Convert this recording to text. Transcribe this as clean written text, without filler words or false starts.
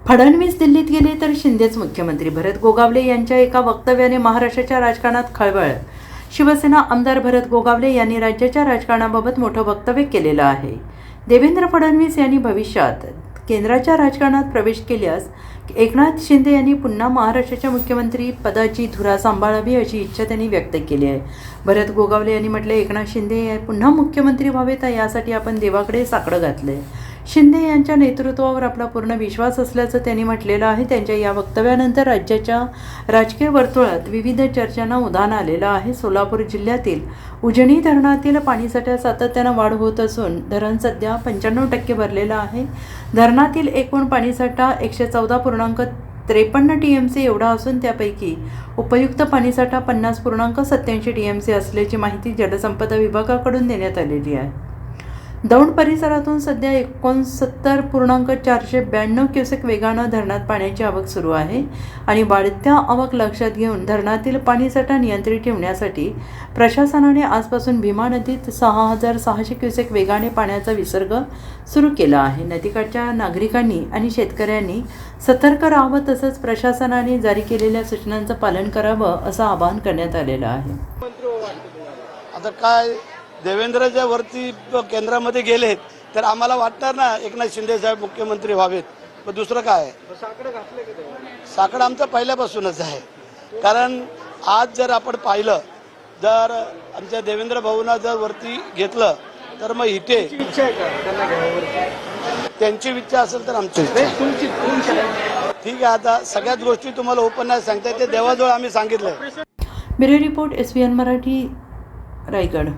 फडणवीस दिल्लीत गेले तर शिंदेच मुख्यमंत्री. भरत गोगावले यांच्या एका वक्तव्याने महाराष्ट्राच्या राजकारणात खळबळ. शिवसेना आमदार भरत गोगावले यांनी राज्याच्या राजकारणाबाबत मोठं वक्तव्य केलेलं आहे. देवेंद्र फडणवीस यांनी भविष्यात केंद्राच्या राजकारणात प्रवेश केल्यास एकनाथ शिंदे यांनी पुन्हा महाराष्ट्राच्या मुख्यमंत्री पदाची धुरा सांभाळावी अशी इच्छा त्यांनी व्यक्त केली आहे. भरत गोगावले यांनी म्हटले, एकनाथ शिंदे पुन्हा मुख्यमंत्री व्हावेत यासाठी आपण देवाकडे साकडं घातले. शिंदे यांच्या नेतृत्वावर आपला पूर्ण विश्वास असल्याचं त्यांनी म्हटलेलं आहे. त्यांच्या या वक्तव्यानंतर राज्याच्या राजकीय वर्तुळात विविध चर्चांना उधाण आलेलं आहे. सोलापूर जिल्ह्यातील उजनी धरणातील पाणीसाठ्यात सातत्यानं वाढ होत असून धरण सध्या 95% भरलेलं आहे. धरणातील एकूण पाणीसाठा 114.53 TMC एवढा असून त्यापैकी उपयुक्त पाणीसाठा 50.87 TMC असल्याची माहिती जलसंपदा विभागाकडून देण्यात आलेली आहे. दौंड परिसरातून सध्या 69.492 क्युसेक वेगानं धरणात पाण्याची आवक सुरू आहे आणि वाढत्या आवक लक्षात घेऊन धरणातील पाणीसाठा नियंत्रित ठेवण्यासाठी प्रशासनाने आजपासून भीमा नदीत 6600 क्युसेक वेगाने पाण्याचा विसर्ग सुरू केला आहे. नदीकाठच्या नागरिकांनी आणि शेतकऱ्यांनी सतर्क राहावं तसंच प्रशासनाने जारी केलेल्या सूचनांचं पालन करावं असं आवाहन करण्यात आलेलं आहे. आता काय देवेंद्रच्या वरती केंद्रामध्ये गेलेत तर आम्हाला वाटणार ना एकनाथ शिंदे साहेब मुख्यमंत्री व्हावेत. पण दुसरं काय आहे, साकडं आमचं पहिल्यापासूनच आहे. कारण आज जर आपण पाहिलं, जर आमच्या देवेंद्र भाऊंना जर वरती घेतलं तर मग इथे त्यांची इच्छा असेल तर आमची ठीक आहे. आता सगळ्याच गोष्टी तुम्हाला ओपन नाही सांगता येते, देवाजवळ आम्ही सांगितलंय. Bureau report SVN Marathi, Raigad.